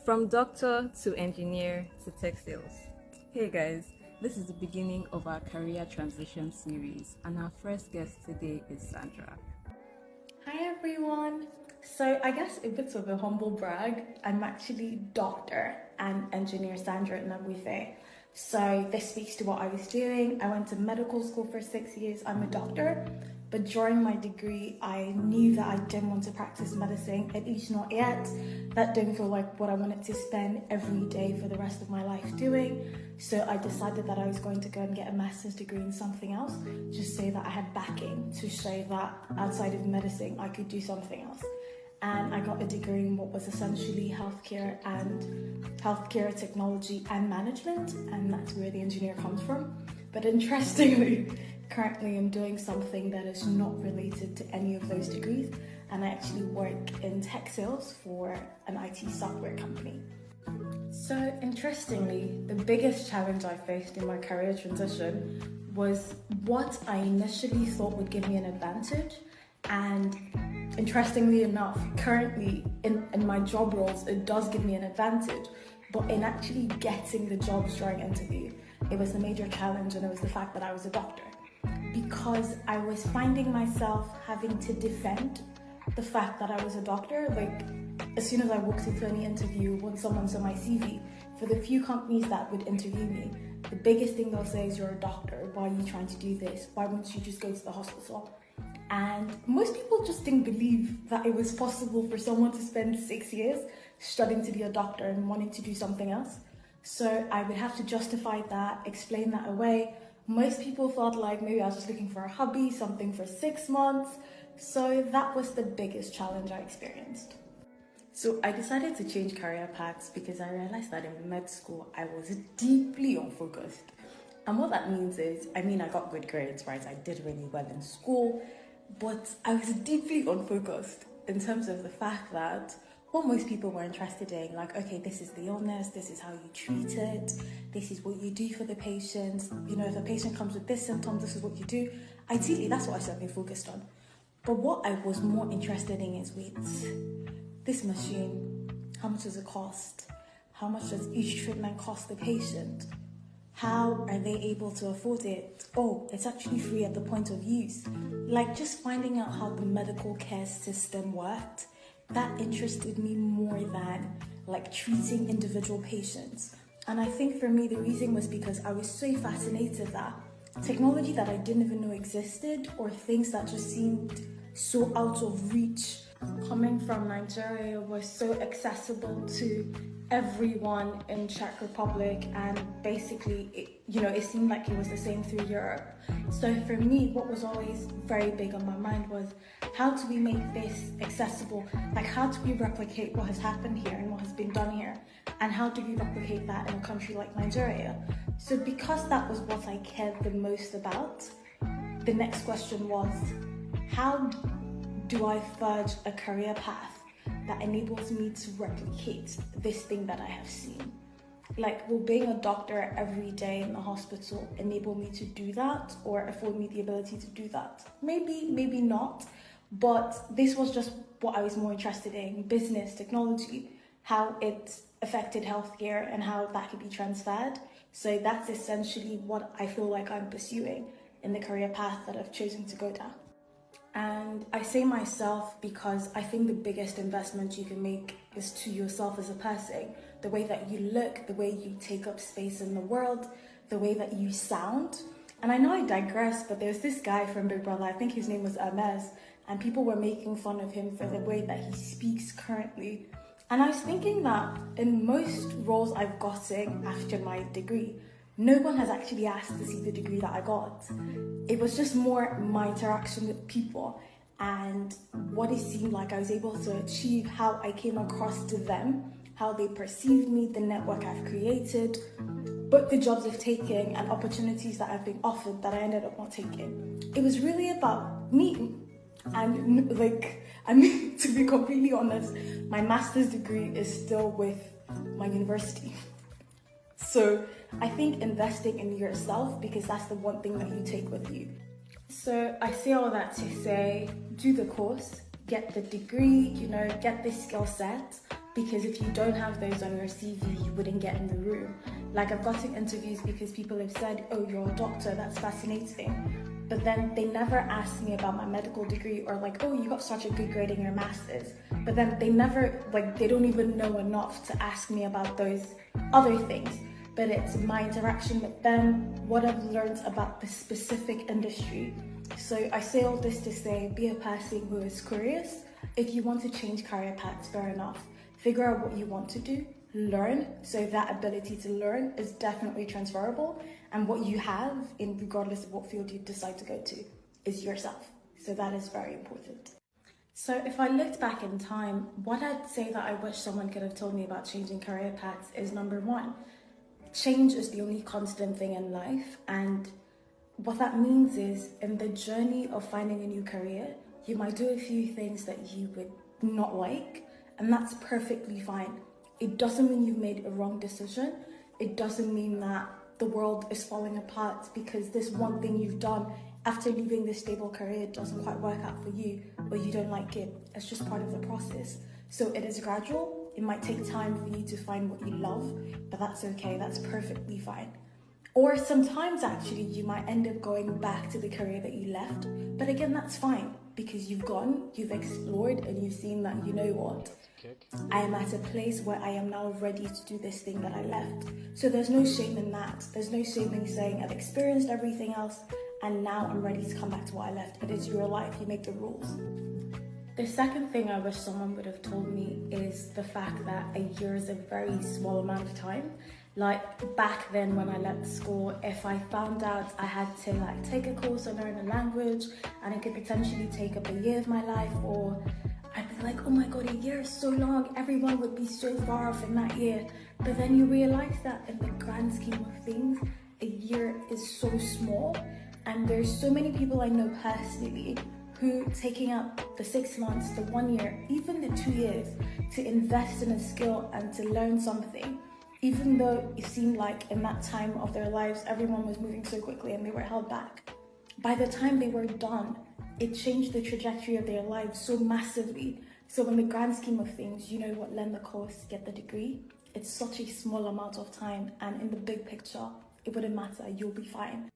From doctor to engineer to tech sales. Hey guys, this is the beginning of our career transition series, and our first guest today is Sandra. Hi everyone. So I guess a bit of a humble brag, I'm actually Dr. and Engineer Sandra Nabuife. So this speaks to what I was doing. I went to medical school for 6 years. I'm a doctor, but during my degree, I knew that I didn't want to practice medicine, at least not yet. That didn't feel like what I wanted to spend every day for the rest of my life doing. So I decided that I was going to go and get a master's degree in something else, just so that I had backing to show that outside of medicine, I could do something else. And I got a degree in what was essentially healthcare technology and management, and that's where the engineer comes from. But interestingly, currently I'm doing something that is not related to any of those degrees, and I actually work in tech sales for an IT software company. So interestingly, the biggest challenge I faced in my career transition was what I initially thought would give me an advantage. And interestingly enough, currently in my job roles, it does give me an advantage. But in actually getting the jobs during interview, it was the major challenge, and it was the fact that I was a doctor. Because I was finding myself having to defend the fact that I was a doctor. Like, as soon as I walked into any interview, when someone saw my CV, for the few companies that would interview me, the biggest thing they'll say is, "You're a doctor, why are you trying to do this? Why won't you just go to the hospital?" And most people just didn't believe that it was possible for someone to spend 6 years studying to be a doctor and wanting to do something else. So I would have to justify that, explain that away. Most people thought like maybe I was just looking for a hobby, something for 6 months. So that was the biggest challenge I experienced. So I decided to change career paths because I realized that in med school, I was deeply unfocused. And what that means is, I got good grades, right? I did really well in school, but I was deeply unfocused in terms of the fact that what most people were interested in, like, okay, this is the illness, this is how you treat it, this is what you do for the patients. If a patient comes with this symptom, this is what you do. Ideally, that's what I should have been focused on. But what I was more interested in is, wait, this machine, how much does it cost? How much does each treatment cost the patient? How are they able to afford it? Oh, it's actually free at the point of use. Like, just finding out how the medical care system worked, that interested me more than like treating individual patients. And I think for me, the reason was because I was so fascinated that technology that I didn't even know existed, or things that just seemed so out of reach, coming from Nigeria, was so accessible to everyone in Czech Republic, and basically it seemed like it was the same through Europe. So for me, what was always very big on my mind was, how do we make this accessible? Like, how do we replicate what has happened here and what has been done here, and how do we replicate that in a country like Nigeria? So because that was what I cared the most about, the next question was, how do I forge a career path that enables me to replicate this thing that I have seen? Like, will being a doctor every day in the hospital enable me to do that, or afford me the ability to do that? Maybe, maybe not. But this was just what I was more interested in: business, technology, how it affected healthcare and how that could be transferred. So that's essentially what I feel like I'm pursuing in the career path that I've chosen to go down. And I say myself because I think the biggest investment you can make is to yourself as a person. The way that you look, the way you take up space in the world, the way that you sound. And I know I digress, but there's this guy from Big Brother, I think his name was Hermes, and people were making fun of him for the way that he speaks currently. And I was thinking that in most roles I've gotten after my degree, no one has actually asked to see the degree that I got. It was just more my interaction with people and what it seemed like I was able to achieve, how I came across to them, how they perceived me, the network I've created, but the jobs I've taken and opportunities that I've been offered that I ended up not taking. It was really about me. And to be completely honest, my master's degree is still with my university. So I think investing in yourself, because that's the one thing that you take with you. So I say all that to say, do the course, get the degree, get the skill set, because if you don't have those on your CV, you wouldn't get in the room. Like, I've gotten interviews because people have said, oh, you're a doctor, that's fascinating. But then they never asked me about my medical degree, or like, oh, you got such a good grade in your master's. But then they never, like, they don't even know enough to ask me about those other things. But it's my interaction with them, what I've learned about the specific industry. So I say all this to say, be a person who is curious. If you want to change career paths, fair enough. Figure out what you want to do, learn. So that ability to learn is definitely transferable. And what you have, in regardless of what field you decide to go to, is yourself. So that is very important. So if I looked back in time, what I'd say that I wish someone could have told me about changing career paths is, number one, change is the only constant thing in life. And what that means is, in the journey of finding a new career, you might do a few things that you would not like, and that's perfectly fine. It doesn't mean you've made a wrong decision. It doesn't mean that the world is falling apart because this one thing you've done after leaving this stable career doesn't quite work out for you, or you don't like it. It's just part of the process. So it is gradual. It might take time for you to find what you love, but that's okay. That's perfectly fine. Or sometimes actually you might end up going back to the career that you left. But again, that's fine, because you've gone, you've explored, and you've seen that, you know what, I am at a place where I am now ready to do this thing that I left. So there's no shame in that. There's no shame in saying I've experienced everything else and now I'm ready to come back to what I left. It is your life, you make the rules. The second thing I wish someone would have told me is the fact that a year is a very small amount of time. Like, back then when I left school, if I found out I had to like take a course or learn a language and it could potentially take up a year of my life, or I'd be like, oh my god, a year is so long, everyone would be so far off in that year. But then you realize that in the grand scheme of things, a year is so small, and there's so many people I know personally who taking up the 6 months, the 1 year, even the 2 years to invest in a skill and to learn something, even though it seemed like in that time of their lives everyone was moving so quickly and they were held back. By the time they were done, it changed the trajectory of their lives so massively. So in the grand scheme of things, you know what, learn the course, get the degree. It's such a small amount of time, and in the big picture, it wouldn't matter, you'll be fine.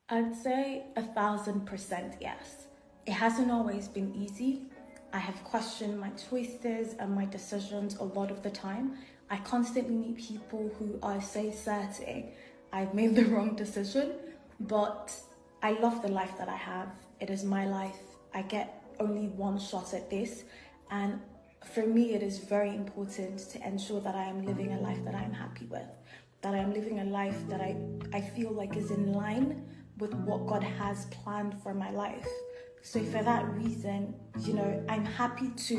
I'd say 1000% yes. It hasn't always been easy. I have questioned my choices and my decisions a lot of the time. I constantly meet people who are certain I've made the wrong decision, but I love the life that I have. It is my life. I get only one shot at this, and for me it is very important to ensure that I am living a life that I am happy with, that I am living a life that I feel like is in line with what God has planned for my life. So for that reason, you know, I'm happy to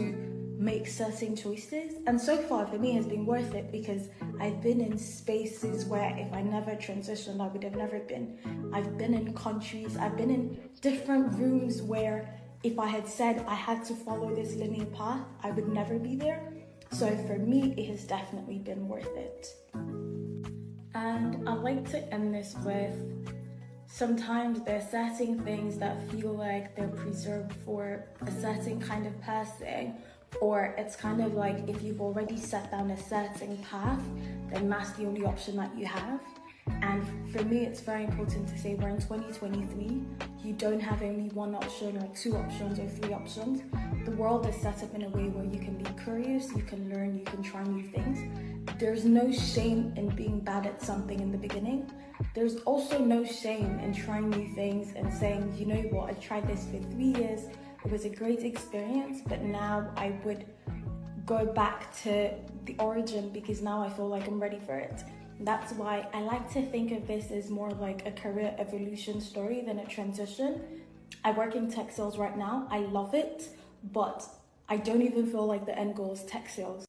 make certain choices, and so far for me has been worth it, because I've been in spaces where if I never transitioned I would have never been. I've been in countries, I've been in different rooms where if I had said I had to follow this linear path, I would never be there. So for me, it has definitely been worth it. And I'd like to end this with, sometimes there are certain things that feel like they're preserved for a certain kind of person, or it's kind of like if you've already set down a certain path, then that's the only option that you have. And for me, it's very important to say we're in 2023. You don't have only one option or 2 options or 3 options. The world is set up in a way where you can be curious, you can learn, you can try new things. There's no shame in being bad at something in the beginning. There's also no shame in trying new things and saying, you know what, I tried this for 3 years, it was a great experience, but now I would go back to the origin because now I feel like I'm ready for it. That's why I like to think of this as more like a career evolution story than a transition. I work in tech sales right now. I love it, but I don't even feel like the end goal is tech sales.